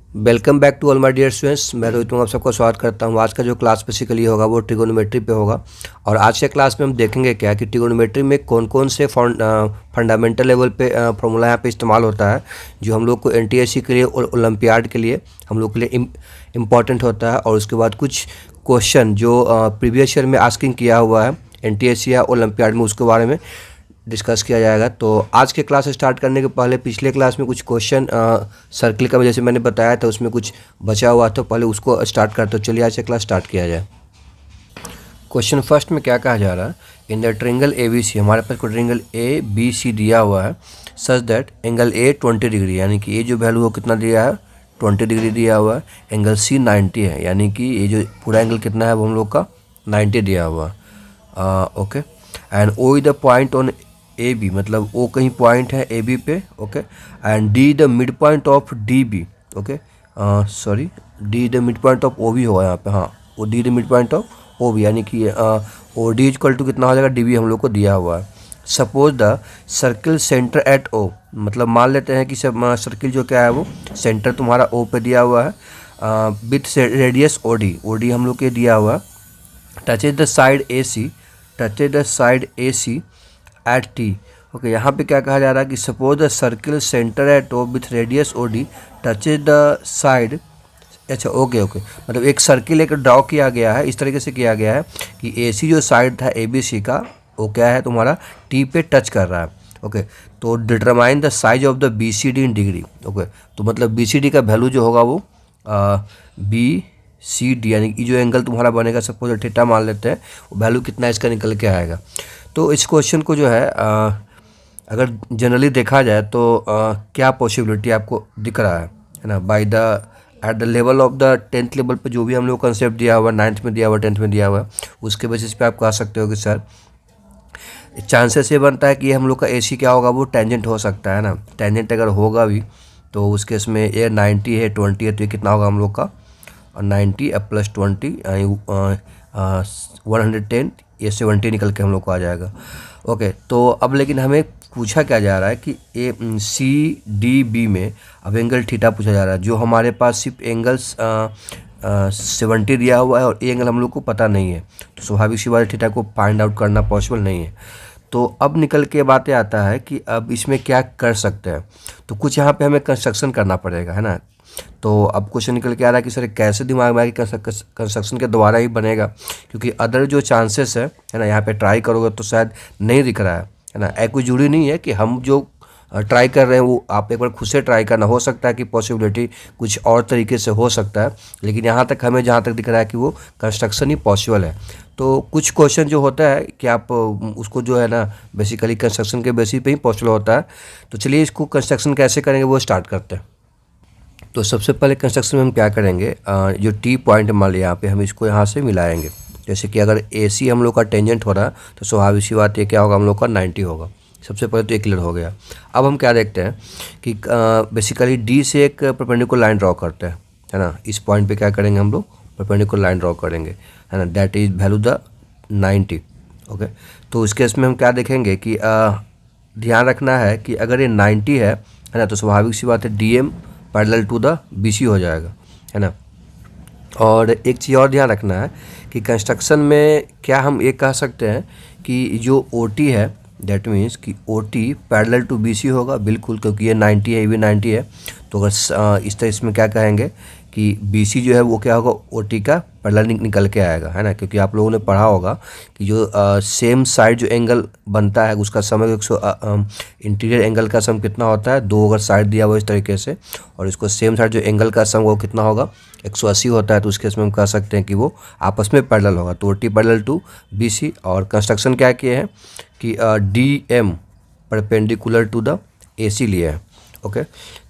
Welcome back to all my dear students. मैं रोहित आप सबका स्वागत करता हूं। आज का जो क्लास बेसिकली होगा वो ट्रिगोनोमेट्री पे होगा और आज के क्लास में हम देखेंगे क्या कि ट्रिगोनोमेट्री में कौन कौन से फंडामेंटल लेवल पे फॉर्मूला यहाँ पे इस्तेमाल होता है जो हम लोग को एनटीएससी के लिए और ओलंपियाड के लिए हम लोग के लिए इम्पॉर्टेंट होता है। और उसके बाद कुछ क्वेश्चन जो प्रीवियस ईयर में आस्किंग किया हुआ है एनटीएससी या ओलंपियाड में उसके बारे में डिस्कस किया जाएगा। तो आज के क्लास स्टार्ट करने के पहले पिछले क्लास में कुछ क्वेश्चन सर्किल का जैसे मैंने बताया था उसमें कुछ बचा हुआ था, पहले उसको स्टार्ट करते। तो चलिए आज से क्लास स्टार्ट किया जाए। क्वेश्चन फर्स्ट में क्या कहा जा रहा है, इन द ट्रायंगल ABC हमारे पास कोई ट्रायंगल ABC दिया हुआ है such that angle A 20 degree, यानी कि ये जो वैल्यू वो कितना दिया है 20 डिग्री दिया हुआ है। एंगल C 90 है, यानी कि ये जो पूरा एंगल कितना है वो हम लोग का 90 दिया हुआ है। Okay, and O is the point on AB, मतलब O कहीं पॉइंट है AB पे। Okay, and D the mid point of DB। Okay, sorry D the mid point of OB होगा यहाँ पे। हाँ, वो D the mid point of OB, यानी कि OD इक्वल टू कितना हो जाएगा DB हम लोग को दिया हुआ है। Suppose the circle centre at O, मतलब मान लेते हैं कि सब सर्किल जो क्या है वो सेंटर तुम्हारा O पे दिया हुआ है विथ रेडियस OD हम लोग के दिया हुआ है। Touches the side AC at T। Okay, यहाँ पे क्या कहा जा रहा है कि suppose the circle centre at O with radius OD touches the side. अच्छा, ओके, मतलब एक सर्किल एक ड्रॉ किया गया है, इस तरीके से किया गया है कि AC जो साइड था ABC का वो क्या है तुम्हारा T पे टच कर रहा है। ओके, तो determine the size of the BCD in degree. Okay, तो मतलब BCD का वैल्यू जो होगा वो BCD, यानी कि जो एंगल तुम्हारा बनेगा सपोज थीटा मान लेते हैं, वो वैल्यू कितना इसका निकल के आएगा। तो इस क्वेश्चन को जो है अगर जनरली देखा जाए तो क्या पॉसिबिलिटी आपको दिख रहा है ना, by the at the level of the 10th level पे जो भी हम लोग कंसेप्ट दिया हुआ है 9th में दिया हुआ 10th में दिया हुआ है उसके बेसिस पे आप कह सकते हो कि सर चांसेस ये बनता है कि हम लोग का AC क्या होगा वो टेंजेंट हो सकता है ना। टेंजेंट अगर होगा भी तो उस केस में ये 90 है 20 है तो ये कितना होगा हम लोग का 90 प्लस 20 110, ये 70 निकल के हम लोग को आ जाएगा। ओके, तो अब लेकिन हमें पूछा क्या जा रहा है कि CDB में अब एंगल थीटा पूछा जा रहा है, जो हमारे पास सिर्फ एंगल्स 70 दिया हुआ है और ये एंगल हम लोग को पता नहीं है, तो स्वाभाविक सी बात थीटा को फाइंड आउट करना पॉसिबल नहीं है। तो अब निकल के बातें आता है कि अब इसमें क्या कर सकते हैं, तो कुछ यहाँ पे हमें कंस्ट्रक्शन करना पड़ेगा, है ना। तो अब क्वेश्चन निकल के आ रहा है कि सर कैसे दिमाग में आया कि कंस्ट्रक्शन के द्वारा ही बनेगा, क्योंकि अदर जो चांसेस है ना यहाँ पे ट्राई करोगे तो शायद नहीं दिख रहा है ना। कोई जरूरी नहीं है कि हम जो ट्राई कर रहे हैं वो आप एक बार खुद से ट्राई करना, हो सकता है कि पॉसिबिलिटी कुछ और तरीके से हो सकता है, लेकिन यहाँ तक हमें जहाँ तक दिख रहा है कि वो कंस्ट्रक्शन ही पॉसिबल है। तो कुछ क्वेश्चन जो होता है कि आप उसको जो है ना बेसिकली कंस्ट्रक्शन के बेसिस पे ही पॉसिबल होता है। तो चलिए इसको कंस्ट्रक्शन कैसे करेंगे वो स्टार्ट करते हैं। तो सबसे पहले कंस्ट्रक्शन में हम क्या करेंगे, जो T पॉइंट मान लिया यहाँ पे हम इसको यहाँ से मिलाएंगे। जैसे कि अगर AC हम लोग का टेंजेंट हो रहा है तो स्वाभाविक सी बात ये क्या होगा हम लोग का 90 होगा। सबसे पहले तो ये क्लियर हो गया। अब हम क्या देखते हैं कि बेसिकली D से एक परपेंडिकुलर लाइन ड्रॉ करते हैं, है ना। इस पॉइंट पे क्या करेंगे हम लोग परपेंडिकुलर लाइन ड्रॉ करेंगे, है ना, that is value the 90। Okay, तो इस केस में हम क्या देखेंगे कि ध्यान रखना है कि अगर ये 90 है ना, तो स्वाभाविक सी बात है DM parallel to the BC हो जाएगा, है ना। और एक चीज़ और ध्यान रखना है कि कंस्ट्रक्शन में क्या हम ये कह सकते हैं कि जो OT है दैट मीन्स कि OT पैरेलल टू BC होगा, बिल्कुल, क्योंकि ये 90 है ये भी 90 है। तो अगर इस तरह इसमें क्या कहेंगे कि BC जो है वो क्या होगा OT का पैरेलल निकल के आएगा, है ना, क्योंकि आप लोगों ने पढ़ा होगा कि जो सेम साइड जो एंगल बनता है उसका सम इंटीरियर एंगल का सम कितना होता है 2, अगर साइड दिया हुआ इस तरीके से, और इसको सेम साइड जो एंगल का सम वो कितना होगा 180 होता है। तो उसके इसमें हम कह सकते हैं कि वो आपस में पैरेलल होगा, तो OT पैरेलल टू BC। और कंस्ट्रक्शन क्या किए हैं कि DM perpendicular to the AC लिए है। ओके,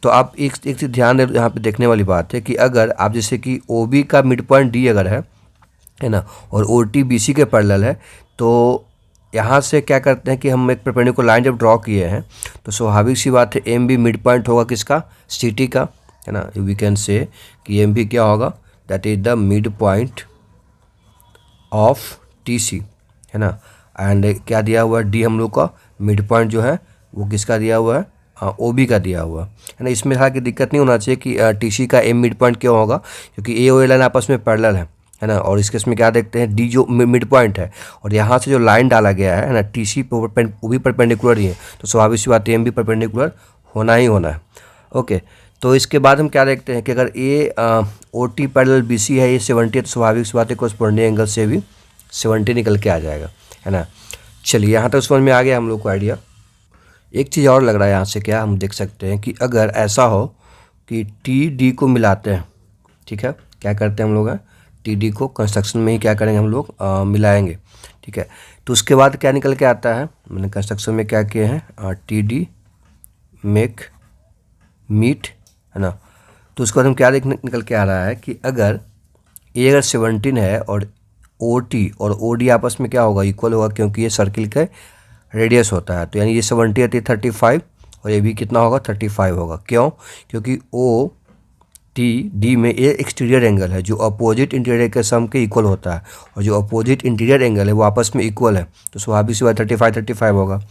तो आप एक चीज़ ध्यान दे, यहाँ पे देखने वाली बात है कि अगर आप जैसे कि OB का मिड पॉइंट D अगर है ना, और OT BC के पैरेलल है, तो यहाँ से क्या करते हैं कि हम एक परपेंडिकुलर लाइन जब ड्रॉ किए हैं तो स्वाभाविक सी बात है MB मिड पॉइंट होगा किसका CT का, है ना। वी कैन से कि MB क्या होगा that is the mid point of TC, है ना। एंड क्या दिया हुआ है D हम लोग का मिड पॉइंट जो है वो किसका दिया हुआ है ओ बी का दिया हुआ है ना। इसमें हालांकि दिक्कत नहीं होना चाहिए कि टी सी का एम मिड पॉइंट क्यों होगा, क्योंकि ए और ए लाइन आपस में पैरेलल है ना। और इस केस में क्या देखते हैं, डी जो मिड पॉइंट है और यहाँ से जो लाइन डाला गया है ना टी सी वो भी परपेंडिकुलर ही है, तो स्वाभाविक सी बात है एम भी परपेंडिकुलर होना ही होना है। ओके, तो इसके बाद हम क्या देखते हैं कि अगर A O T parallel B C है, ये 70 है, तो स्वाभाविक सी बात है कोरस्पोंडिंग एंगल से भी 70 निकल के आ जाएगा, है ना। चलिए यहाँ तक समझ में आ गया हम लोग को आइडिया। एक चीज़ और लग रहा है यहाँ से, क्या हम देख सकते हैं कि अगर ऐसा हो कि टी डी को मिलाते हैं, ठीक है, क्या करते हैं हम लोग टी डी को कंस्ट्रक्शन में ही क्या करेंगे हम लोग मिलाएंगे, ठीक है। तो उसके बाद क्या निकल के आता है, मैंने कंस्ट्रक्शन में क्या किए हैं, टी डी मेक मीट, है ना। तो उसके बाद हम क्या निकल के आ रहा है कि अगर ए अगर 17 है और ओ टी और ओ डी आपस में क्या होगा, इक्वल होगा, क्योंकि ये सर्किल का रेडियस होता है। तो यानी ये 70 है, 35 और ये भी कितना होगा, 35 होगा। क्यों, क्योंकि ओ टी डी में ये एक्सटीरियर एंगल है जो अपोजिट इंटीरियर के सम के इक्वल होता है, और जो अपोजिट इंटीरियर एंगल है वो आपस में इक्वल है, तो स्वाभाविक सी बात 35 होगा।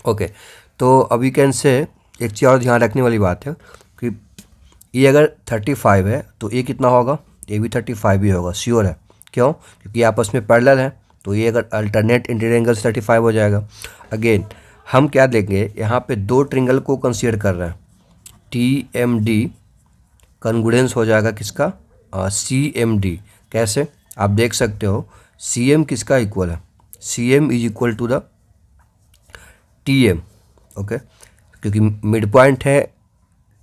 ओके, तो अभी कैन से एक चीज़ और ध्यान रखने वाली बात है कि ये अगर 35 है तो ये कितना होगा, ये भी 35 ही होगा, श्योर है। क्यों, क्योंकि आपस में पैरेलल है, तो ये अगर अल्टरनेट इंटीरियर एंगल 35 हो जाएगा। अगेन हम क्या देंगे, यहाँ पे दो ट्रिंगल को कंसीडर कर रहे हैं, टी एम डी कॉन्ग्रुएंस हो जाएगा किसका, सी एम डी। कैसे, आप देख सकते हो सी एम किसका इक्वल है, C M is equal to the T M, okay, क्योंकि मिड पॉइंट है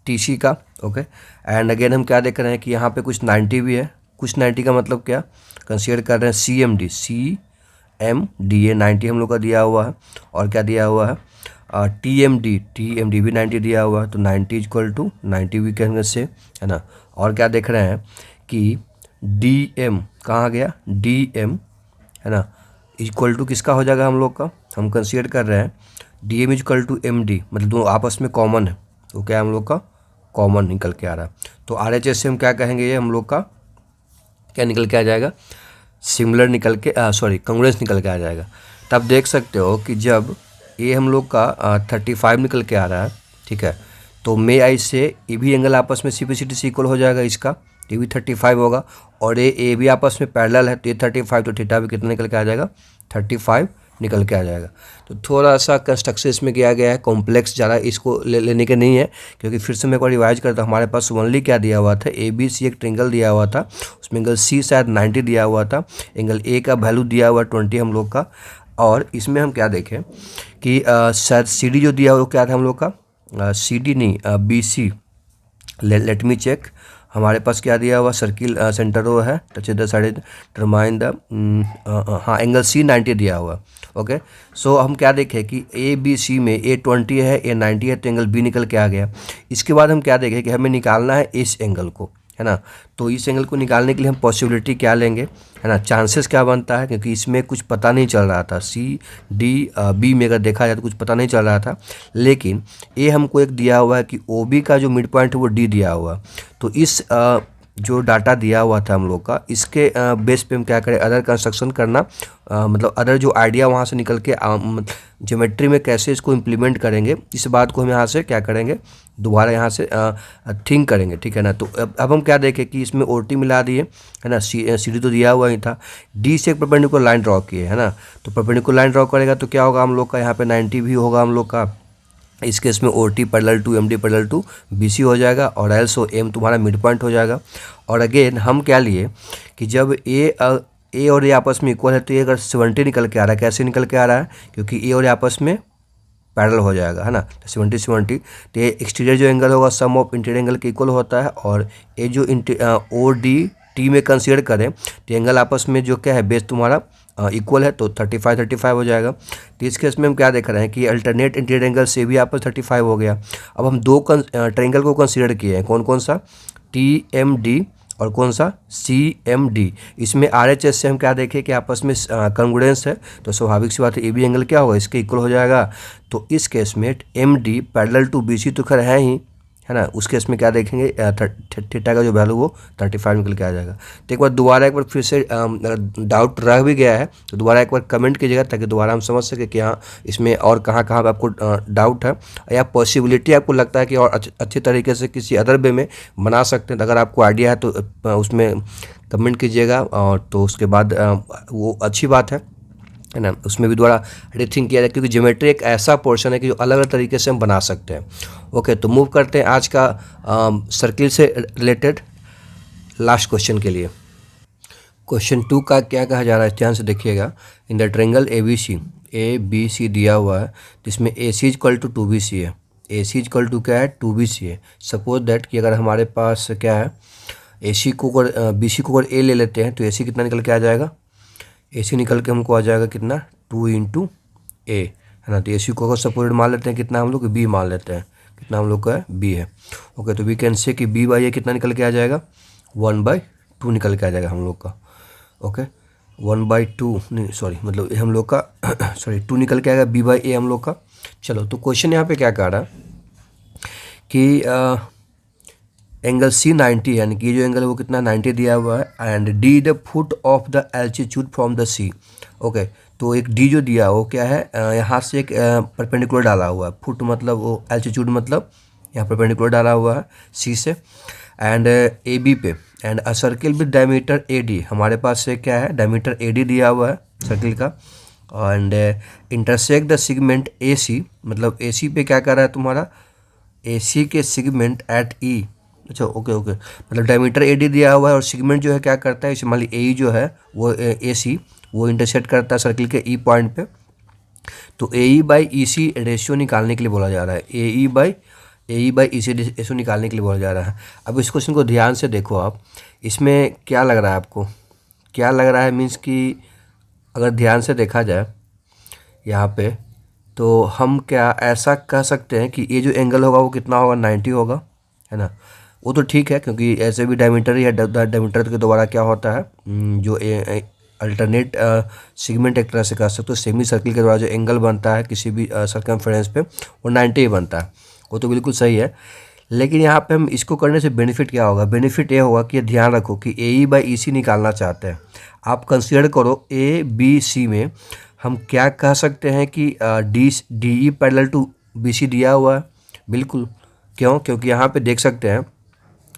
टी सी का। ओके, एंड अगेन हम क्या देख रहे हैं कि यहाँ पे कुछ 90 भी है, कुछ 90 का मतलब क्या, कंसीडर कर रहे हैं सी एम डी, ये 90 हम लोग का दिया हुआ है, और क्या दिया हुआ है, टी एम डी भी 90 दिया हुआ है, तो 90 इक्वल टू 90 भी कहेंगे से, है ना। और क्या देख रहे हैं कि डी एम कहाँ गया, डी एम, है ना, इक्वल टू किसका हो जाएगा हम लोग का, हम कंसीडर कर रहे हैं D M equal to M D, मतलब दोनों आपस में कॉमन है, तो क्या हम लोग का कॉमन निकल के आ रहा है। तो आर एच एस से हम क्या कहेंगे, ये हम लोग का क्या निकल के आ जाएगा, सिमिलर निकल के कांग्रुएंस निकल के आ जाएगा। तब देख सकते हो कि जब ये हम लोग का 35 निकल के आ रहा है, ठीक है, तो मे आई से ए भी एंगल आपस में सीपीसीटी से इक्वल हो जाएगा, इसका ये भी 35 होगा, और ये ए भी आपस में पैरेलल है, तो ये 35, तो थीटा भी कितना निकल के आ जाएगा, 35 निकल के आ जाएगा। तो थोड़ा सा कंस्ट्रक्शन इसमें किया गया है, कॉम्प्लेक्स ज़्यादा इसको लेने के नहीं है, क्योंकि फिर से मैं एक बार रिवाइज करता हूँ। हमारे पास ओनली क्या दिया हुआ था, ए बी सी एक ट्रिंगल दिया हुआ था, उसमें एंगल सी शायद 90 दिया हुआ था, एंगल ए का वैल्यू दिया हुआ 20 हम लोग का, और इसमें हम क्या देखें कि शायद सी डी जो दिया हुआ क्या था हम लोग का, सी डी नहीं, B C, let me check, हमारे पास क्या दिया हुआ, सर्किल सेंटर वो है, touch the side determine the, हाँ, एंगल सी 90 दिया हुआ। ओके, सो हम क्या देखें कि ए बी सी में ए 20 है, ए 90 है, तो एंगल बी निकल के आ गया। इसके बाद हम क्या देखें कि हमें निकालना है इस एंगल को, है ना। तो इस एंगल को निकालने के लिए हम पॉसिबिलिटी क्या लेंगे, है ना, चांसेस क्या बनता है, क्योंकि इसमें कुछ पता नहीं चल रहा था, सी डी बी में अगर देखा जाए तो कुछ पता नहीं चल रहा था, लेकिन ए हमको एक दिया हुआ है कि ओ बी का जो मिड पॉइंट है वो डी दिया हुआ। तो इस जो डाटा दिया हुआ था हम लोग का, इसके बेस पे हम क्या करें, अदर कंस्ट्रक्शन करना, मतलब अदर जो आइडिया वहाँ से निकल के ज्योमेट्री में कैसे इसको इम्प्लीमेंट करेंगे, इस बात को हम यहाँ से क्या करेंगे, दोबारा यहाँ से थिंक करेंगे, ठीक है ना। तो अब हम क्या देखें कि इसमें ओ टी मिला दिए, है ना, सी डी तो दिया हुआ ही था, डी से एक परपेंडिकुलर लाइन ड्रॉ किए, है ना। तो परपेंडिकुलर लाइन ड्रॉ करेगा तो क्या होगा हम लोग का, यहाँ पे 90 भी होगा हम लोग का, इस केस में O T parallel to M D parallel to B C हो जाएगा, और एल्सो एम तुम्हारा मिड पॉइंट हो जाएगा। और अगेन हम क्या लिए कि जब ए और ए आपस में इक्वल है, तो ये अगर 70 निकल के आ रहा है, कैसे निकल के आ रहा है, क्योंकि ए और ए आपस में पैरेलल हो जाएगा, है ना, 70 तो ये एक्सटीरियर जो एंगल होगा सम ऑफ इंटीरियर एंगल के इक्वल होता है, और ये जो ओ डी टी में कंसीडर करें तो एंगल आपस में जो क्या है, बेस तुम्हारा इक्वल है, तो 35 हो जाएगा। तो इस केस में हम क्या देख रहे हैं कि अल्टरनेट इंटीरियर एंगल से भी आपस 35 हो गया। अब हम दो ट्रायंगल को कंसीडर किए हैं, कौन कौन सा, टी एम डी और कौन सा, सी एम डी। इसमें आर एच एस से हम क्या देखें कि आपस में कॉन्ग्रुएंस है, तो स्वाभाविक सी बात है ए बी एंगल क्या होगा, इसके इक्वल हो जाएगा। तो इस केस में M D parallel to B C तो खैर है ही, है ना, उस केस में क्या देखेंगे, थीटा का जो वैल्यू वो 35 निकल के आ जाएगा। तो एक बार दोबारा एक बार फिर से डाउट रह भी गया है तो दोबारा एक बार कमेंट कीजिएगा ताकि दोबारा हम समझ सके कि हाँ इसमें और कहाँ कहाँ पे आपको डाउट है या पॉसिबिलिटी आपको लगता है कि और अच्छे तरीके से किसी अदर वे में बना सकते हैं। तो अगर आपको आइडिया है तो उसमें कमेंट कीजिएगा, और तो उसके बाद वो अच्छी बात है ना, उसमें भी दोबारा रीथिंक किया जाए, क्योंकि ज्योमेट्री एक ऐसा पोर्शन है कि जो अलग अलग तरीके से हम बना सकते हैं। ओके, तो मूव करते हैं आज का सर्किल से रिलेटेड लास्ट क्वेश्चन के लिए। क्वेश्चन 2 का क्या कहा जा रहा है, ध्यान से देखिएगा। In the triangle A B C दिया हुआ है जिसमें ए सी इक्वल टू 2BC है। ए सी इक्वल टू क्या है, 2BC है। सपोज दैट कि अगर हमारे पास क्या है, ए सी को अगर बी सी को अगर ए ले लेते हैं तो ए सी कितना निकल के आ जाएगा, ए सी निकल के हमको आ जाएगा कितना, 2 × ए, है ना। तो ए सी को अगर सपोज मान लेते हैं कितना, हम लोग बी मान लेते हैं, कितना हम लोग का है, बी है। ओके, तो वी कैन से कि बी बाई ए कितना निकल के आ जाएगा, 1/2 निकल के आ जाएगा हम लोग का। ओके, 1/2 नहीं सॉरी, मतलब हम लोग का सॉरी 2 निकल के आएगा, बी बाई ए हम लोग का। चलो, तो क्वेश्चन यहाँ पे क्या कह रहा है कि एंगल सी 90 यानी कि जो एंगल है वो कितना 90 दिया हुआ है, and D the foot of the altitude from the C. Okay, तो एक डी जो दिया वो क्या है, यहाँ से एक परपेंडिकुलर डाला हुआ है, फुट मतलब वो एल्टीट्यूड मतलब यहाँ परपेंडिकुलर डाला हुआ है सी से, एंड ए बी पे, and a circle with diameter A D, हमारे पास से क्या है, डायमीटर ए डी दिया हुआ है सर्किल का, and intersect the segment A C, मतलब ए सी पे क्या कर रहा है तुम्हारा, ए सी के सेगमेंट एट ई। अच्छा, ओके, मतलब डायमीटर ए डी दिया हुआ है और सेगमेंट जो है क्या करता है, मान ली ए जो है वो ए सी वो इंटरसेक्ट करता है सर्किल के ई पॉइंट पे। तो ए E by E C ratio निकालने के लिए बोला जा रहा है, ए E by E C ratio निकालने के लिए बोला जा रहा है। अब इस क्वेश्चन को ध्यान से देखो आप, इसमें क्या लग रहा है आपको, क्या लग रहा है, मीन्स कि अगर ध्यान से देखा जाए यहाँ पे तो हम क्या ऐसा कह सकते हैं कि ये जो एंगल होगा वो कितना होगा, 90 होगा, है ना। वो तो ठीक है क्योंकि ऐसे भी डायमीटर ही है, डायमीटर के द्वारा क्या होता है, जो अल्टरनेट सेगमेंट एक तरह से कह सकते हो, सेमी सर्किल के द्वारा जो एंगल बनता है किसी भी सर्कमफेरेंस पे वो 90 ही बनता है, वो तो बिल्कुल सही है। लेकिन यहाँ पे हम इसको करने से बेनिफिट क्या होगा, बेनिफिट ये होगा कि ध्यान रखो कि ए ई बाई ई सी निकालना चाहते हैं आप, कंसिडर करो ए बी सी में हम क्या कह सकते हैं कि D E parallel to B C दिया हुआ है, बिल्कुल। क्यों, क्योंकि यहाँ पे देख सकते हैं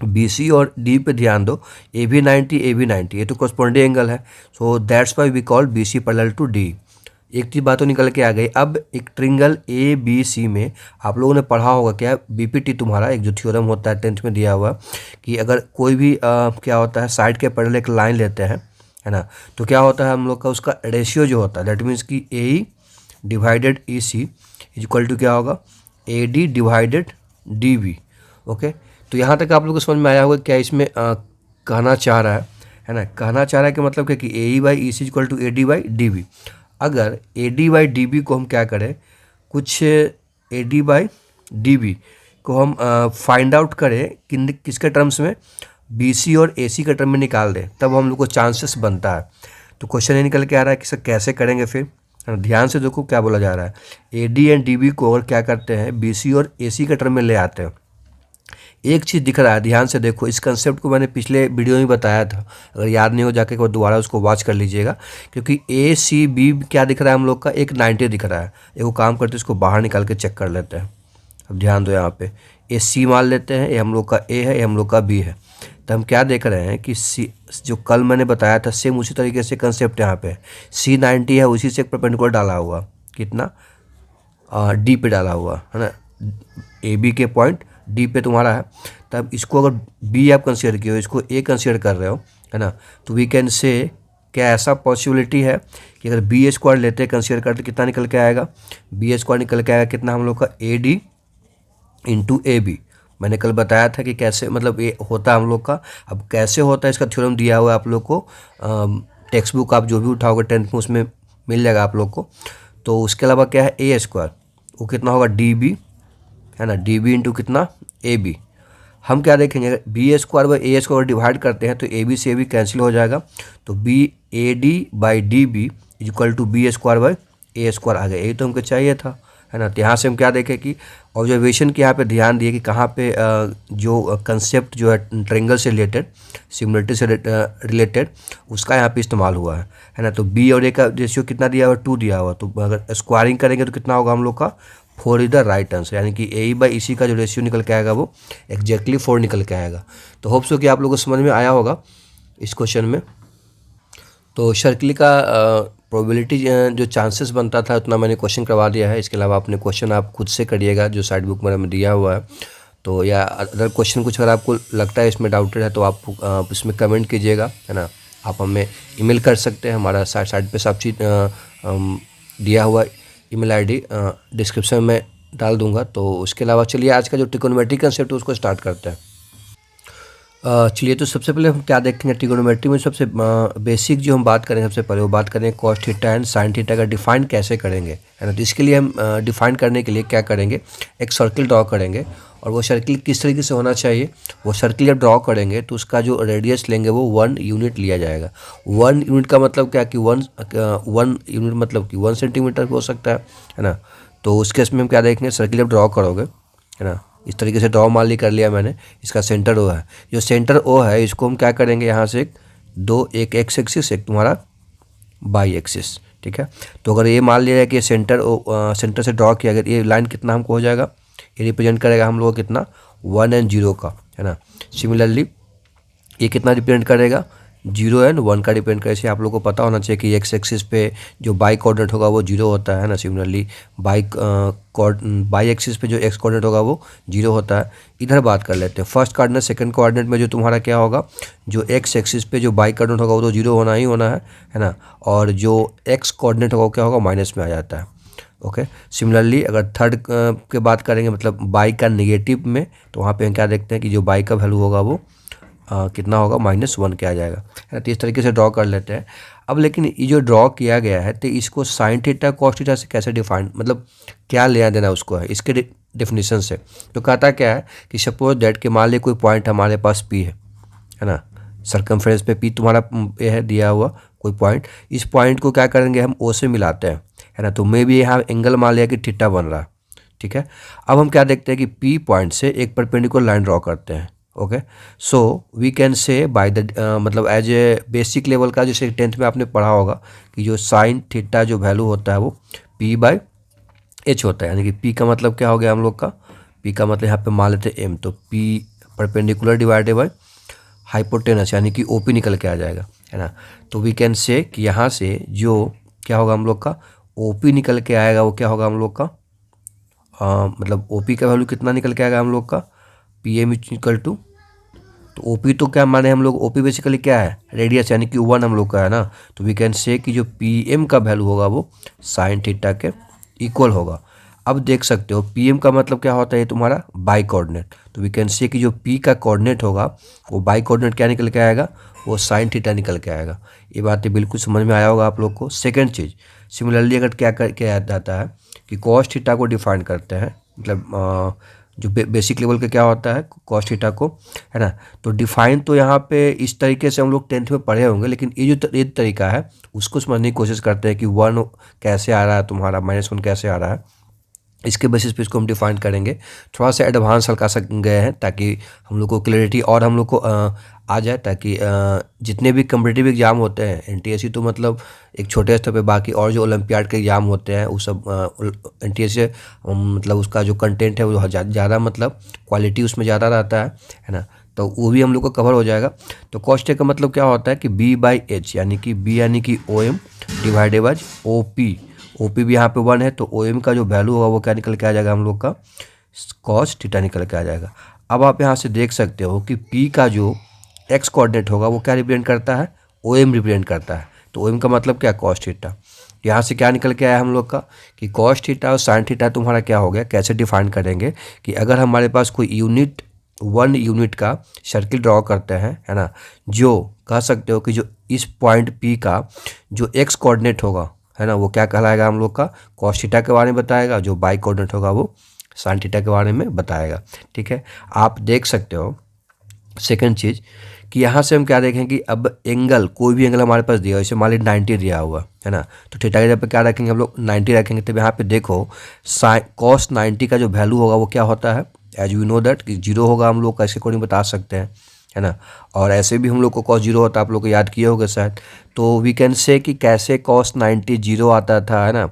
बी सी और डी पे ध्यान दो, ए भी 90 ए भी 90, ये तो कॉरस्पॉन्डिंग एंगल है, so that's why we call B C parallel to D. एक चीज़ बात तो निकल के आ गई। अब एक ट्रिंगल ए बी सी में आप लोगों ने पढ़ा होगा क्या, बीपीटी तुम्हारा एक जो थ्योरम होता है 10th में दिया हुआ कि अगर कोई भी क्या होता है साइड के पैरेलल एक लाइन लेते हैं, है ना, तो क्या होता है हम लोग का उसका रेशियो जो होता है, दैट मीन्स कि A E divided E C is equal to क्या होगा, A D divided D B. Okay, तो यहाँ तक आप लोग को समझ में आया होगा क्या इसमें कहना चाह रहा है ना, कहना चाह रहा है कि मतलब क्या कि A E by E C equal to A D by D B. अगर A D by D B को हम क्या करें, कुछ A D by D B को हम फाइंड आउट करें किसके टर्म्स में, बी सी और ए सी के टर्म में निकाल दें, तब हम लोग को चांसेस बनता है। तो क्वेश्चन ये निकल के आ रहा है कि सर कैसे करेंगे फिर, ध्यान से देखो क्या बोला जा रहा है। A D and D B को और क्या करते हैं, बी सी और ए सी के टर्म में ले आते हैं। एक चीज़ दिख रहा है, ध्यान से देखो, इस कंसेप्ट को मैंने पिछले वीडियो में बताया था, अगर याद नहीं हो जाके एक बार दोबारा उसको वॉच कर लीजिएगा। क्योंकि ए सी बी क्या दिख रहा है हम लोग का, एक 90 दिख रहा है, एक वो काम करते हैं इसको बाहर निकाल के चेक कर लेते हैं। अब ध्यान दो, यहाँ पे ए सी मान लेते हैं, ये हम लोग का ए है, ये हम लोग का बी है। तो हम क्या देख रहे हैं कि सी जो कल मैंने बताया था सेम उसी तरीके से कंसेप्ट यहाँ पे सी 90 है, उसी से एक परपेंडिकुलर डाला हुआ, कितना डी पे डाला हुआ है ना, ए बी के पॉइंट डी पे तुम्हारा है। तब इसको अगर बी आप कंसिडर किए हो, इसको ए कंसिडर कर रहे हो, है ना, तो वी कैन से क्या ऐसा पॉसिबिलिटी है कि अगर बी स्क्वायर लेते हैं कंसिडर करते कितना निकल के आएगा, बी स्क्वायर निकल के आएगा कितना हम लोग का, A D into A B. मैंने कल बताया था कि कैसे मतलब ये होता है हम लोग का। अब कैसे होता है इसका थ्योरम दिया हुआ है आप लोग को, टेक्स्ट बुक आप जो भी उठाओगे 10th में उसमें मिल जाएगा आप लोग को। तो उसके अलावा क्या है, ए स्क्वायर वो कितना होगा, डी बी, है ना, डी बी इंटू कितना, ए बी। हम क्या देखेंगे, अगर B square by A square divide करते हैं तो ए बी से ए बी कैंसिल हो जाएगा, तो B A D by D B is equal to B square by A square आ गया। यही तो हमको चाहिए था, है ना। तो यहाँ से हम क्या देखें कि ऑब्जर्वेशन के यहाँ पे ध्यान दिए कि कहाँ पे जो कंसेप्ट जो है ट्रायंगल से रिलेटेड, सिमिलरिटी से रिलेटेड, उसका यहाँ पे इस्तेमाल हुआ है ना। तो बी और ए का रेशियो कितना दिया हुआ, 2 दिया हुआ, तो अगर स्क्वायरिंग करेंगे तो कितना होगा हम लोग का, 4 इज द राइट आंसर, यानी कि ए बाई इसी का जो रेशियो निकल के आएगा वो एग्जैक्टली 4 निकल के आएगा। तो होप सो कि आप लोगों को समझ में आया होगा इस क्वेश्चन में। तो सर्किल का प्रोबेबिलिटी जो चांसेस बनता था उतना मैंने क्वेश्चन करवा दिया है। इसके अलावा अपने क्वेश्चन आप खुद से करिएगा जो साइड बुक में दिया हुआ है। तो या अदर क्वेश्चन कुछ अगर आपको लगता है इसमें डाउटेड है तो आप इसमें कमेंट कीजिएगा, है ना। आप हमें ईमेल कर सकते हैं, हमारा साइड पे सब चीज़ दिया हुआ ईमेल आईडी डिस्क्रिप्शन में डाल दूंगा। तो उसके अलावा चलिए आज का जो ट्रिगोनोमेट्री कंसेप्ट है उसको स्टार्ट करते हैं। चलिए, तो सबसे पहले हम क्या देखेंगे ट्रिगोनोमेट्री में, सबसे बेसिक जो हम बात करें सबसे पहले वो बात करें cos theta and sine theta का डिफाइन कैसे करेंगे, है ना। तो इसके लिए हम डिफाइन करने के लिए क्या करेंगे, एक सर्किल ड्रॉ करेंगे, और वो सर्किल किस तरीके से होना चाहिए, वो सर्किल जब ड्रॉ करेंगे तो उसका जो रेडियस लेंगे वो 1 यूनिट लिया जाएगा। 1 यूनिट का मतलब क्या कि 1 यूनिट मतलब कि 1 सेंटीमीटर हो सकता है ना। तो उस केस में हम क्या देखेंगे, सर्किल जब ड्रॉ करोगे, है ना, इस तरीके से ड्रॉ मान ली कर लिया मैंने, इसका सेंटर ओ है, जो सेंटर ओ है इसको हम क्या करेंगे, यहाँ से एक एक्स एक्सिस, एक तुम्हारा बाई एक्सिस, ठीक है। तो अगर ये मान लिया जाए कि ये सेंटर से ड्रॉ किया, अगर ये लाइन कितना हमको हो जाएगा, ये रिप्रेजेंट करेगा हम लोग कितना 1 और 0 का, है ना। सिमिलरली ये कितना रिप्रेजेंट करेगा 0 और 1 का रिप्रेजेंट करेगा। आप लोगों को पता होना चाहिए कि एक्स एक्सिस पे जो बाई कोऑर्डिनेट होगा वो 0 होता है ना। सिमिलरली बाई एक्सिस पे जो एक्स कोऑर्डिनेट होगा वो 0 होता है। इधर बात कर लेते हैं फर्स्ट कोऑर्डिनेट सेकंड कोऑर्डिनेट में, जो तुम्हारा क्या होगा, जो एक्स एक्सिस पे जो बाई कोऑर्डिनेट होगा वो तो 0 होना ही होना है ना। और जो एक्स कोऑर्डिनेट होगा वो क्या होगा, माइनस में आ जाता है। ओके, सिमिलरली अगर थर्ड के बात करेंगे मतलब बाई का नेगेटिव में, तो वहाँ पे हम क्या देखते हैं कि जो बाई का वैल्यू होगा वो कितना होगा, -1 के आ जाएगा, है ना। तो इस तरीके से ड्रॉ कर लेते हैं। अब लेकिन ये जो ड्रॉ किया गया है तो इसको साइन थीटा कॉस थीटा से कैसे डिफाइन, मतलब क्या लेना देना उसको है इसके डेफिनेशन से। तो कहता क्या है कि सपोज दैट कि मान लीजिए कोई पॉइंट हमारे पास P है ना, सर्कमफ्रेंस पे P तुम्हारा ये है दिया हुआ कोई पॉइंट, इस पॉइंट को क्या करेंगे हम O से मिलाते हैं, है ना। तो मे भी यहाँ एंगल मान लिया कि थीटा बन रहा है, ठीक है। अब हम क्या देखते हैं कि P पॉइंट से एक परपेंडिकुलर लाइन ड्रॉ करते हैं। Okay, so we can say by the मतलब एज ए बेसिक लेवल का, जैसे 10th में आपने पढ़ा होगा कि जो साइन थीटा जो वैल्यू होता है वो P/H होता है, यानी कि P का मतलब क्या हो गया हम लोग का, P का मतलब यहाँ पे मान लेते हैं M, तो P perpendicular divided by hypotenuse, यानी कि OP निकल के आ जाएगा, है ना। तो वी कैन से कि यहाँ से जो क्या होगा हम लोग का OP निकल के आएगा, वो क्या होगा हम लोग का मतलब OP का वैल्यू कितना निकल के आएगा हम लोग का, PM इक्वल टू, तो OP तो क्या माने हम लोग, OP बेसिकली क्या है, रेडियस, यानी कि 1 हम लोग का है ना। तो वी कैन से कि जो PM का वैल्यू होगा वो साइन थीटा के इक्वल होगा। अब देख सकते हो PM का मतलब क्या होता है, तुम्हारा बाई कोऑर्डिनेट। तो वी कैन से कि जो P का कोऑर्डिनेट होगा वो बाई कोऑर्डिनेट क्या निकल के आएगा, वो साइन थीटा निकल के आएगा। ये बातें बिल्कुल समझ में आया होगा आप लोग को। सेकेंड चीज़, सिमिलरली अगर क्या जाता है कि कॉस थीटा को डिफाइन करते हैं, मतलब जो बेसिक लेवल का क्या होता है कॉस थीटा को, है ना। तो डिफाइन तो यहाँ पे इस तरीके से हम लोग 10th में पढ़े होंगे, लेकिन ये जो ये तरीका है उसको समझने की कोशिश करते हैं कि 1 कैसे आ रहा है तुम्हारा, -1 कैसे आ रहा है, इसके बेसिस पे इसको हम डिफाइन करेंगे। थोड़ा सा एडवांस हल्का सा गए हैं ताकि हम लोग को क्लैरिटी और हम लोग को आ जाए, ताकि जितने भी कम्पिटिटिव एग्जाम होते हैं NTSC तो मतलब एक छोटे स्तर पे, बाकी और जो ओलंपियाड के एग्जाम होते हैं वो सब NTSC मतलब उसका जो कंटेंट है वो ज़्यादा मतलब क्वालिटी उसमें ज़्यादा रहता है ना। तो वो भी हम लोग को कवर हो जाएगा। तो कॉस थीटा का मतलब क्या होता है कि B/H, यानी कि B यानी कि OM डिवाइडेड बाय OP भी यहाँ पे 1 है, तो OM का जो वैल्यू होगा वो क्या निकल के आ जाएगा हम लोग का, कॉस थीटा निकल के आ जाएगा। अब आप यहाँ से देख सकते हो कि P का जो एक्स कोऑर्डिनेट होगा वो क्या रिप्रेजेंट करता है, OM रिप्रेजेंट करता है। तो OM का मतलब क्या, कॉस थीटा। यहाँ से क्या निकल के आया हम लोग का कि कॉस थीटा और साइन थीटा तुम्हारा क्या हो गया, कैसे डिफाइन करेंगे कि अगर हमारे पास कोई 1 यूनिट का सर्किल ड्रॉ करते हैं, है ना, जो कह सकते हो कि जो इस पॉइंट P का जो एक्स कोऑर्डिनेट होगा, है ना, वो क्या कहलाएगा हम लोग का, कॉस थीटा के बारे में बताएगा, जो बाई कोऑर्डिनेट होगा वो साइन थीटा के बारे में बताएगा, ठीक है। आप देख सकते हो सेकंड चीज़ कि यहाँ से हम क्या देखें कि अब एंगल, कोई भी एंगल हमारे पास दिया हो, जैसे मान लीजिए 90 दिया हुआ है ना, तो थीटा की जगह पे क्या रखेंगे हम लोग, 90 रखेंगे। तब यहाँ पे देखो cos 90 का जो वैल्यू होगा वो क्या होता है, एज वी नो दैट कि जीरो होगा, हम लोग का इसके अकॉर्डिंग बता सकते हैं, है ना। और ऐसे भी हम लोग को cos जीरो होता है, आप लोग को याद किए होगा शायद। तो वी कैन से कि कैसे cos 90 जीरो आता था, है ना,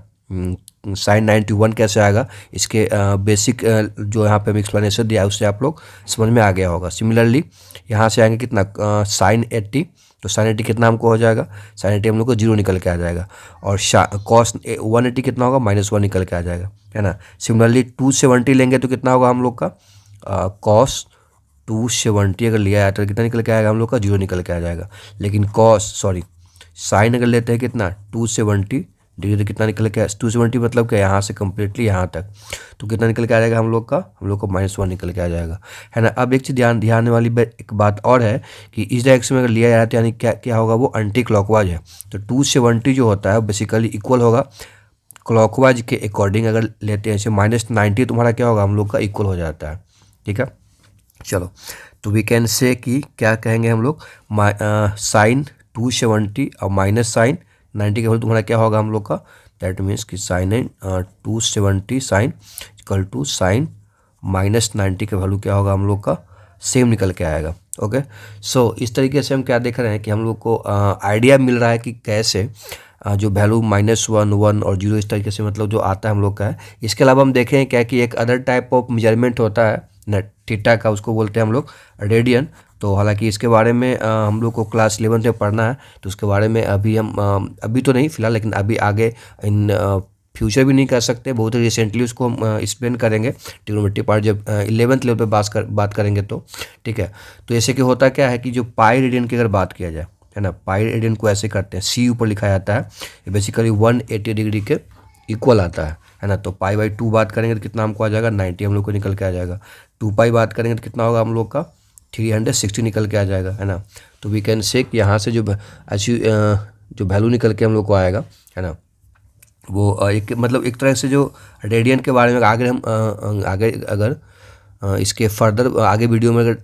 sin 91 कैसे आएगा, इसके बेसिक जो यहाँ पे हम एक्सप्लेनेशन दिया है उससे आप लोग समझ में आ गया होगा। सिमिलरली यहाँ से आएंगे कितना, sin 80, तो sin 80 कितना हमको हो जाएगा, sin 80 हम लोग को जीरो निकल के आ जाएगा। और cos 180 कितना होगा, -1 निकल के आ जाएगा, है ना। सिमिलरली 270 लेंगे तो कितना होगा हम लोग का, cos 270 अगर लिया है तो कितना निकल के आएगा हम लोग का, जीरो निकल के आ जाएगा। लेकिन साइन अगर लेते हैं कितना 270 डिग्री, तो कितना निकल के, 270 मतलब क्या, यहाँ से कम्प्लीटली यहाँ तक, तो कितना निकल के आ जाएगा हम लोग का, हम लोग को -1 निकल के आ जाएगा, है ना। अब एक चीज़ ध्यान वाली एक बात और है कि इस डायरेक्शन में अगर लिया जाए तो यानी क्या होगा, वो एंटी क्लॉकवाइज है। तो 270 जो होता है बेसिकली इक्वल होगा क्लॉकवाइज के अकॉर्डिंग, अगर लेते हैं जैसे -90 तुम्हारा क्या होगा, हम लोग का इक्वल हो जाता है, ठीक है। चलो, तो वी कैन से कि क्या कहेंगे हम लोग, साइन 270 और माइनस साइन 90 का वैल्यू तुम्हारा क्या होगा हम लोग का, दैट मीन्स कि sine 270 sine equal to sine -90 का वैल्यू क्या होगा हम लोग का, सेम निकल के आएगा। ओके, सो इस तरीके से हम क्या देख रहे हैं कि हम लोग को आइडिया मिल रहा है कि कैसे जो वैल्यू -1 1 और 0 इस तरीके से मतलब जो आता है हम लोग का है। इसके अलावा हम देखें क्या कि एक अदर टाइप ऑफ मेजरमेंट होता है ना थीटा का, उसको बोलते हैं हम लोग रेडियन। तो हालांकि इसके बारे में हम लोग को क्लास 11 में पढ़ना है, तो उसके बारे में अभी हम अभी तो नहीं फिलहाल, लेकिन अभी आगे इन फ्यूचर भी नहीं कर सकते, बहुत ही रिसेंटली उसको हम एक्सप्लेन करेंगे ट्रिग्नोमेट्री पार्ट जब 11th लेवल पे बात करेंगे तो, ठीक है। तो ऐसे कि होता क्या है कि जो पाई रेडियन की अगर बात किया जाए, है ना, पाई रेडियन को ऐसे करते हैं, सी ऊपर लिखा जाता है, ये बेसिकली 180 डिग्री के इक्वल आता है ना। तो π/2 बात करेंगे तो कितना हमको आ जाएगा, 90 हम लोग को निकल के आ जाएगा। 2π बात करेंगे तो कितना होगा हम लोग का, 360 निकल के आ जाएगा, है ना। तो वी कैन से यहाँ से जो ऐसी जो वैल्यू निकल के हम लोग को आएगा, है ना, वो एक मतलब एक तरह से जो रेडियन के बारे में आगे हम आगे अगर इसके फर्दर आगे वीडियो में अगर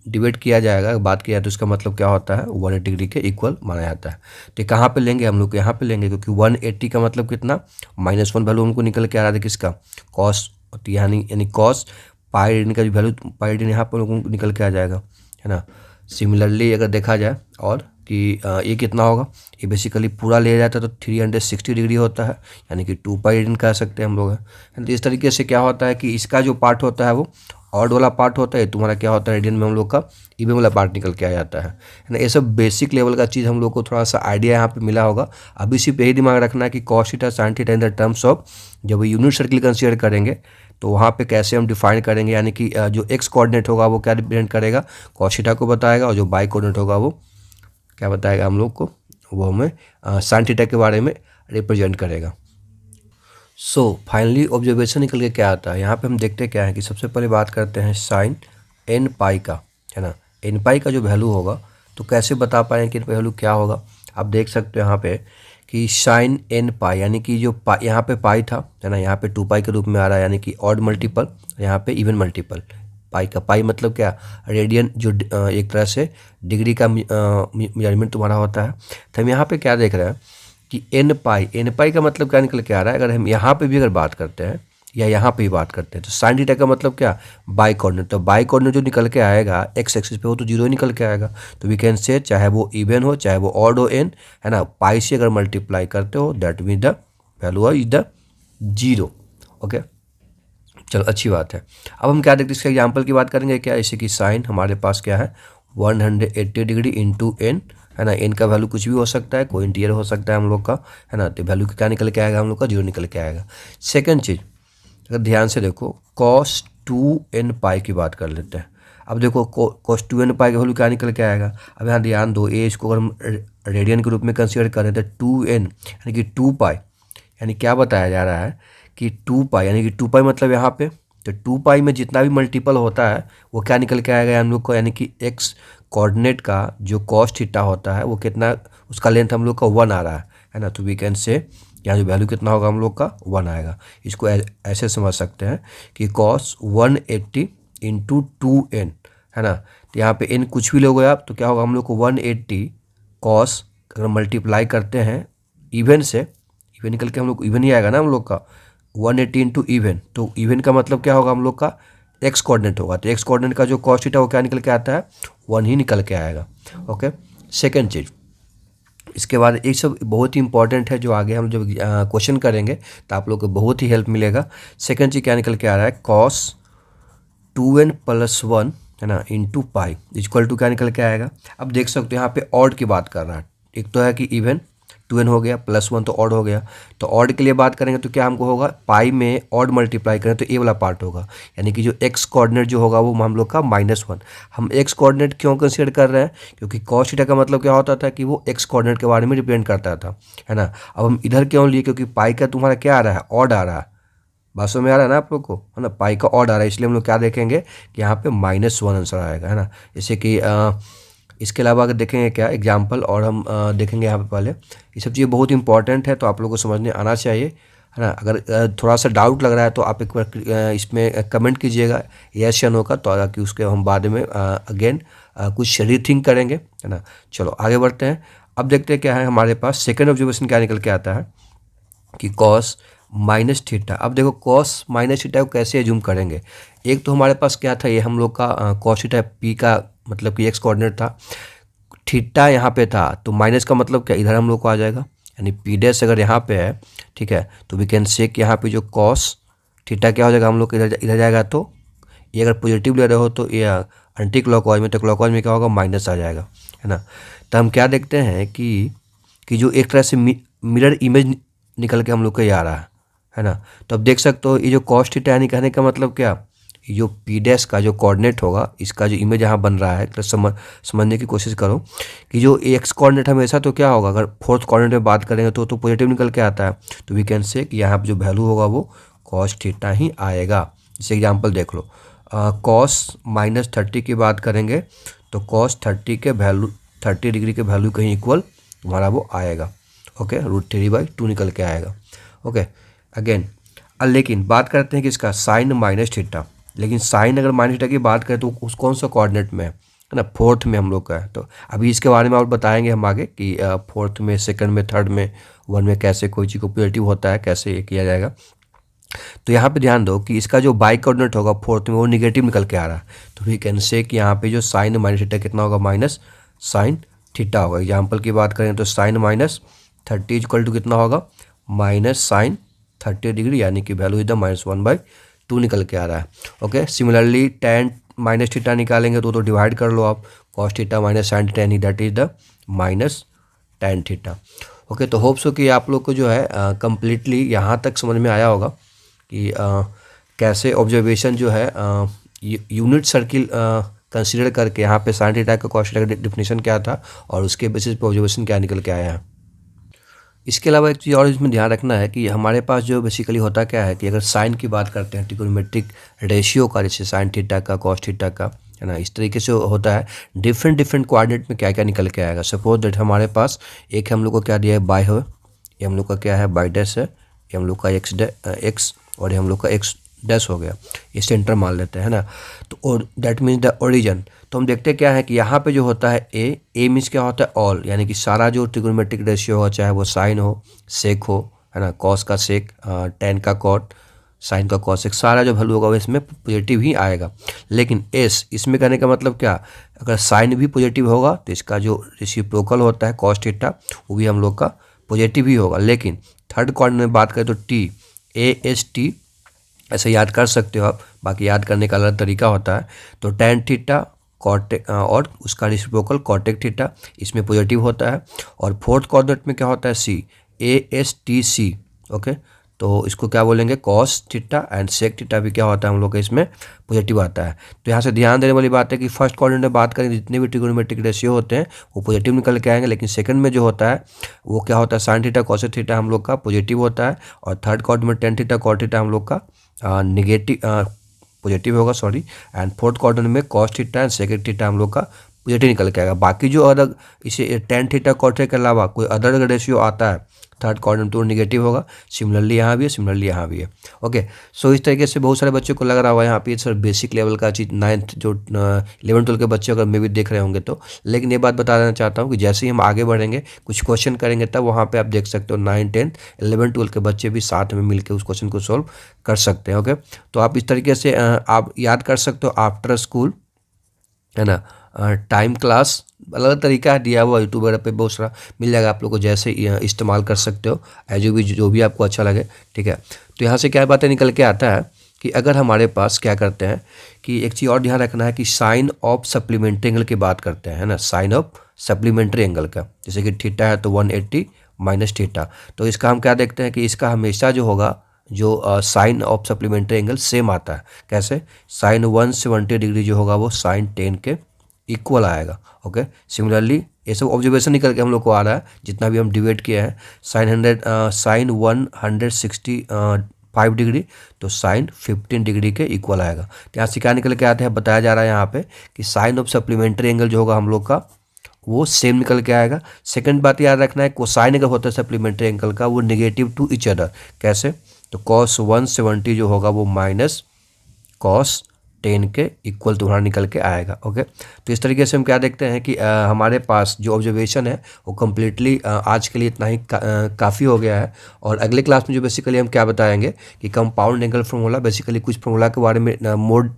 डिबेट किया जाएगा, बात किया तो इसका मतलब क्या होता है, 180 डिग्री के इक्वल माना जाता है। तो कहाँ पे लेंगे हम लोग, यहाँ पे लेंगे, क्योंकि 180 का मतलब कितना, -1 वैल्यू हमको निकल के आ रहा था किसका, कॉस, यानी कॉस पाई रेडियन का जो वैल्यू पाई रेडियन यहाँ पर लोगों को निकल के आ जाएगा, है ना। सिमिलरली अगर देखा जाए और कि ये कितना होगा, ये बेसिकली पूरा ले जाता है तो 360 डिग्री होता है, यानी कि 2π रेडियन कह सकते हैं हम लोग, है। तो इस तरीके से क्या होता है कि इसका जो पार्ट होता है वो ऑड वाला पार्ट होता है, तुम्हारा क्या होता है रेडियन में हम लोग का इवन वाला पार्ट निकल के आ जाता है ना। ये सब बेसिक लेवल का चीज़ हम लोग को थोड़ा सा आइडिया यहाँ पे मिला होगा। अभी सिर्फ यही दिमाग रखना है कि cos theta sin theta in the terms of जब यूनिट सर्किल कंसीडर करेंगे तो वहाँ पे कैसे हम डिफाइन करेंगे, यानी कि जो एक्स कोऑर्डिनेट होगा वो क्या रिप्रेजेंट करेगा, cos थीटा को बताएगा, और जो बाई कोऑर्डिनेट होगा वो क्या बताएगा हम लोग को, वो हमें sin थीटा के बारे में रिप्रेजेंट करेगा। सो फाइनली ऑब्जर्वेशन निकल के क्या आता है, यहाँ पे हम देखते क्या है कि सबसे पहले बात करते हैं साइन nπ का, है ना। nπ का जो वैल्यू होगा तो कैसे बता पाएँ कि वैल्यू क्या होगा। आप देख सकते हो यहाँ पे कि साइन nπ यानी कि जो यहाँ पे पाई था, है ना, यहाँ पे 2π के रूप में आ रहा है, यानी कि ऑड मल्टीपल, यहाँ पे इवन मल्टीपल पाई का। पाई मतलब क्या, रेडियन, जो एक तरह से डिग्री का मेजरमेंट तुम्हारा होता है। तो हम यहाँ पे क्या देख रहे हैं कि nπ का मतलब क्या निकल के आ रहा है, अगर हम यहाँ पे भी अगर बात करते हैं या यहाँ पे भी बात करते हैं तो साइन थीटा का मतलब क्या, बाई कोऑर्डिनेट। तो बाई कोऑर्डिनेट जो निकल के आएगा एक्स एक्सिस पे, वो तो जीरो ही निकल के आएगा। तो वी कैन से चाहे वो इवन हो चाहे वो ऑड हो एन, है ना, पाई से अगर मल्टीप्लाई करते हो that mean the value is the zero. Okay, चलो अच्छी बात है। अब हम क्या देखते हैं, इसके एग्जाम्पल की बात करेंगे क्या, जैसे कि साइन हमारे पास क्या है 180 डिग्री इंटू एन, है ना। एन का वैल्यू कुछ भी हो सकता है, कोई इंटीरियर हो सकता है हम लोग का, है ना। तो वैल्यू क्या निकल के आएगा हम लोग का, जीरो निकल के आएगा। सेकंड चीज़ अगर ध्यान से देखो cos 2nπ की बात कर लेते हैं। अब देखो cos 2nπ का वैल्यू क्या निकल के आएगा। अब यहाँ ध्यान दो, ए इसको अगर हम रेडियन के रूप में कंसीडर करें तो 2n यानी कि 2π, यानी क्या बताया जा रहा है कि 2π यानी कि 2π मतलब यहाँ पे, तो 2π में जितना भी मल्टीपल होता है वो क्या निकल के आएगा हम लोग को, यानी कि एक्स कोऑर्डिनेट का जो cos थीटा होता है वो कितना, उसका लेंथ हम लोग का 1 आ रहा है ना। तो वी कैन से यहाँ जो वैल्यू कितना होगा हम लोग का 1 आएगा। इसको ऐसे समझ सकते हैं कि cos 180 इंटू 2n, है ना। तो तो यहाँ पे एन कुछ भी लोगे आप तो क्या होगा हम लोग को 180 कॉस अगर मल्टीप्लाई करते हैं इवन से, इवन निकल के हम लोग इवन ही आएगा ना हम लोग का 180 इंटू इवन, तो इवन का मतलब क्या होगा हम लोग का एक्स कोऑर्डिनेट होगा, तो एक्स कोऑर्डिनेट का जो कॉस थीटा वो क्या निकल के आता है 1 ही निकल के आएगा। ओके, सेकेंड चीज़, इसके बाद एक सब बहुत ही इंपॉर्टेंट है जो आगे हम जब क्वेश्चन करेंगे तो आप लोग को बहुत ही हेल्प मिलेगा। सेकेंड चीज़ क्या निकल के आ रहा है कॉस 2n + 1 है ना इंटू पाई इक्वल टू क्या निकल के आएगा। अब देख सकते हो यहाँ पे ऑड की बात कर रहा है, एक तो है कि इवन 2n हो गया +1 तो ऑड हो गया, तो ऑड के लिए बात करेंगे तो क्या हमको होगा पाई में ऑड मल्टीप्लाई करें तो ए वाला पार्ट होगा, यानी कि जो एक्स कोऑर्डिनेट जो होगा वो हम लोग का -1। हम एक्स कोऑर्डिनेट क्यों कंसीडर कर रहे हैं, क्योंकि कॉस थीटा का मतलब क्या होता था कि वो एक्स कोऑर्डिनेट के बारे में रिप्रेजेंट करता था, है ना। अब हम इधर क्यों लिए, क्योंकि पाई का तुम्हारा क्या आ रहा है ऑड आ रहा है, बात समझ में आ रहा है ना आप लोग को, है ना, पाई का ऑड आ रहा है, इसलिए हम लोग क्या देखेंगे कि यहाँ पे -1 आंसर आएगा, है ना। जैसे कि इसके अलावा अगर देखेंगे क्या एग्जाम्पल और हम देखेंगे यहाँ पे पहले, ये सब चीज़ें बहुत इंपॉर्टेंट है तो आप लोगों को समझने आना चाहिए, है ना। अगर थोड़ा सा डाउट लग रहा है तो आप एक बार इसमें कमेंट कीजिएगा यस या नो का, तो ताकि उसके हम बाद में अगेन कुछ रीथिंक करेंगे, है ना। चलो आगे बढ़ते हैं। अब देखते हैं क्या है हमारे पास सेकेंड ऑब्जर्वेशन क्या निकल के आता है कि कॉस -थीटा। अब देखो कॉस -थीटा को कैसे एज्यूम करेंगे, एक तो हमारे पास क्या था ये हम लोग का कॉस थीटा पी का मतलब कि एक्स कोऑर्डिनेट था, थीटा यहाँ पे था तो माइनस का मतलब क्या इधर हम लोग को आ जाएगा, यानी पी डैश अगर यहाँ पे है, ठीक है, तो वी कैन से कि यहाँ पे जो कॉस थीटा क्या हो जाएगा हम लोग इधर इधर जाएगा, तो ये अगर पॉजिटिव ले रहे हो तो ये एंटी क्लॉकवाइज में, तो क्लॉकवाइज में क्या होगा माइनस आ जाएगा, है ना। तो हम क्या देखते हैं कि जो एक तरह से मिरर इमेज निकल के हम लोग को ये आ रहा है ना। तो अब देख सकते हो ये जो कॉस थीटा यानी कहने का मतलब क्या, जो पी डैश का जो कोऑर्डिनेट होगा इसका जो इमेज यहाँ बन रहा है, तो समझने की कोशिश करो कि जो एक्स कोऑर्डिनेट हमेशा तो क्या होगा, अगर फोर्थ कोऑर्डिनेट में बात करेंगे तो पॉजिटिव निकल के आता है, तो वी कैन से कि यहाँ पर जो वैल्यू होगा वो कॉस थीटा ही आएगा। जैसे एग्जाम्पल देख लो, कॉस -30 की बात करेंगे तो कॉस 30 के वैल्यू 30 डिग्री के वैल्यू कहीं इक्वल तुम्हारा वो आएगा, ओके, √3/2 निकल के आएगा। ओके अगेन लेकिन बात करते हैं कि इसका साइन -थीटा, लेकिन साइन अगर -थीटा की बात करें तो उस कौन सा कोऑर्डिनेट में है ना, फोर्थ में हम लोग का है। तो अभी इसके बारे में और बताएंगे हम आगे कि फोर्थ में, सेकंड में, थर्ड में, वन में कैसे कोई चीज़ को पॉजिटिव होता है, कैसे ये किया जाएगा। तो यहाँ पे ध्यान दो कि इसका जो बाई कोऑर्डिनेट होगा फोर्थ में वो निगेटिव निकल के आ रहा है, तो वी कैन से कि यहाँ पे जो साइन -थीटा कितना होगा माइनस साइन थीटा होगा। एग्जाम्पल की बात करें तो साइन -30 इक्वल टू कितना होगा -sin 30 डिग्री, यानी कि वैल्यू इधर -1/2 निकल के आ रहा है। ओके, सिमिलरली tan -थीटा निकालेंगे तो डिवाइड कर लो आप, cos theta -sin tan he, that is the -tan theta. Okay, तो होप सो कि आप लोग को जो है कम्प्लीटली यहाँ तक समझ में आया होगा कि कैसे ऑब्जर्वेशन जो है यूनिट सर्किल कंसीडर करके यहाँ पे sin थीटा का cos थीटा का डिफिनेशन क्या था और उसके बेसिस पे ऑब्जर्वेशन क्या निकल के आया है। इसके अलावा एक चीज़ और इसमें ध्यान रखना है कि हमारे पास जो बेसिकली होता क्या है कि अगर साइन की बात करते हैं ट्रिगोनोमेट्रिक रेशियो का, जैसे साइन थीटा का, कॉस थीटा का, है ना, इस तरीके से होता है। डिफरेंट कोऑर्डिनेट में क्या क्या निकल के आएगा। सपोज दैट हमारे पास एक हम लोग को क्या दिया है बाय हो, ये हम लोग का क्या है बाय डैश है, ये हम लोग का एक्स और ये हम लोग का एक्स डैश हो गया, ये सेंटर मान लेते हैं ना। तो और दैट मीन्स द ओरिजिन। तो हम देखते क्या है कि यहाँ पे जो होता है ए मीन्स क्या होता है ऑल, यानी कि सारा जो ट्रिगोनोमेट्रिक रेशियो हो, चाहे वो साइन हो, सेक हो, है ना, कॉस का सेक, टेन का कॉट, साइन का कॉस सेक, सारा जो वैल्यू होगा वो इसमें पॉजिटिव ही आएगा। लेकिन एस इसमें कहने का मतलब क्या, अगर साइन भी पॉजिटिव होगा तो इसका जो रेसिप्रोकल होता है कॉस थीटा वो भी हम लोग का पॉजिटिव ही होगा। लेकिन थर्ड कोऑर्डिनेट में बात करें तो टी AST ऐसे याद कर सकते हो आप, बाकी याद करने का अलग तरीका होता है। तो tan थीटा कॉटेक और उसका रेसिप्रोकल कॉटेक थीटा इसमें पॉजिटिव होता है। और फोर्थ कोऑर्डिनेट में क्या होता है C ASTC। ओके, तो इसको क्या बोलेंगे cos theta and sec theta भी क्या होता है हम लोग का इसमें पॉजिटिव आता है। तो यहाँ से ध्यान देने वाली बात है कि फर्स्ट कोऑर्डिनेट में बात करें जितने भी ट्रिगोनोमेट्रिक रेशियो होते हैं वो पॉजिटिव निकल के आएंगे, लेकिन सेकंड में जो होता है वो क्या होता है साइन थीटा कॉस थीटा हम लोग का पॉजिटिव होता है, और थर्ड कोऑर्डिनेट में टेन थीटा कॉट थीटा हम लोग का निगेटिव पॉजिटिव होगा, सॉरी, एंड फोर्थ कोऑर्डिनेट में cos theta and second theta हम लोग का पॉजिटिव निकल के आएगा। बाकी जो अदर इसे टेन थीटा कॉट के अलावा कोई अदर रेशियो आता है थर्ड क्वाड्रेंट तो नेगेटिव होगा। सिमिलरली यहाँ भी है, सिमिलरली यहाँ भी है। ओके, सो इस तरीके से बहुत सारे बच्चों को लग रहा होगा यहाँ पे सर बेसिक लेवल का चीज़ 9th जो 11 12 के बच्चे अगर मे भी देख रहे होंगे तो, लेकिन ये बात बता देना चाहता हूँ कि जैसे ही हम आगे बढ़ेंगे कुछ क्वेश्चन करेंगे तब वहाँ पे आप देख सकते हो 9 10 11 12 के बच्चे भी साथ में मिलकर उस क्वेश्चन को सॉल्व कर सकते हैं। ओके, तो आप इस तरीके से आप याद कर सकते हो आफ्टर स्कूल, है ना, टाइम क्लास, अलग अलग तरीका है दिया हुआ यूट्यूब वगैरह पे बहुत सारा मिल जाएगा आप लोग को, जैसे इस्तेमाल कर सकते हो एज जो भी आपको अच्छा लगे। ठीक है, तो यहाँ से क्या बातें निकल के आता है कि अगर हमारे पास क्या करते हैं कि एक चीज़ और ध्यान रखना है कि साइन ऑफ सप्लीमेंट्री एंगल की बात करते हैं, है ना, साइन ऑफ सप्लीमेंट्री एंगल का, जैसे कि थीटा है तो 180 माइनस थीटा, तो इसका हम क्या देखते हैं कि इसका हमेशा जो होगा जो sine of supplementary angle same आता है। कैसे? साइन 170 डिग्री जो होगा वो साइन 10 के इक्वल आएगा। ओके, सिमिलरली ये सब ऑब्जर्वेशन निकल के हम लोग को आ रहा है जितना भी हम डिवाइड किया है। साइन 165 डिग्री तो साइन 15 डिग्री के इक्वल आएगा। तो यहाँ से क्या निकल के आते हैं, बताया जा रहा है यहाँ पे कि साइन ऑफ सप्लीमेंट्री एंगल जो होगा हम लोग का वो सेम निकल के आएगा। सेकंड बात याद रखना है कोसाइन अगर होता है सप्लीमेंट्री एंगल का वो नेगेटिव टू ईच अदर। कैसे? तो कॉस 170 जो होगा वो माइनस कॉस 10 के इक्वल तुम्हारा निकल के आएगा। ओके, तो इस तरीके से हम क्या देखते हैं कि हमारे पास जो ऑब्जर्वेशन है वो कम्प्लीटली आज के लिए इतना ही काफ़ी हो गया है। और अगले क्लास में जो बेसिकली हम क्या बताएंगे कि कंपाउंड एंगल फार्मूला, बेसिकली कुछ फार्मूला के बारे में मोर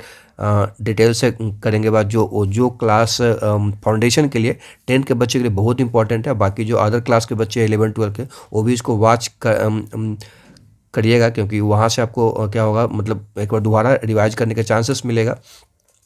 डिटेल से करेंगे बात, जो क्लास फाउंडेशन के लिए 10 के बच्चे के लिए बहुत इंपॉर्टेंट है। बाकी जो अदर क्लास के बच्चे 11 12 के वो भी इसको वॉच करिएगा, क्योंकि वहाँ से आपको क्या होगा, मतलब एक बार दोबारा रिवाइज करने के चांसेस मिलेगा।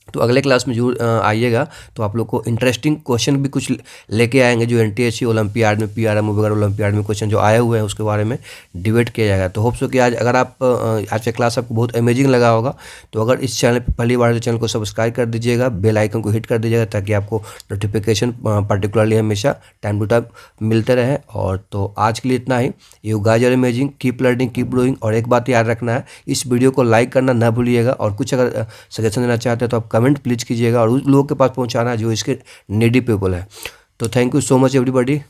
तो अगले क्लास में जरूर आइएगा, तो आप लोग को इंटरेस्टिंग क्वेश्चन भी कुछ लेके आएंगे जो एनटीएससी ओलंपियाड में, पीआरएम वगैरह ओलंपियाड में क्वेश्चन जो आए हुए हैं उसके बारे में डिबेट किया जाएगा। तो होप सो कि आज अगर आप आज का क्लास आपको बहुत अमेजिंग लगा होगा, तो अगर इस चैनल पर पहली बार चैनल को सब्सक्राइब कर दीजिएगा, बेल आइकन को हिट कर दीजिएगा ताकि आपको नोटिफिकेशन पर्टिकुलरली हमेशा टाइम टू टाइम मिलते रहे। और तो आज के लिए इतना ही। You guys are amazing, keep learning, keep growing. और एक बात याद रखना है, इस वीडियो को लाइक करना ना भूलिएगा, और कुछ अगर सजेशन देना चाहते हैं तो आप कमेंट प्लीज़ कीजिएगा, और उस लोगों के पास पहुंचाना जो इसके नीडी पीपल है। तो thank you so much everybody.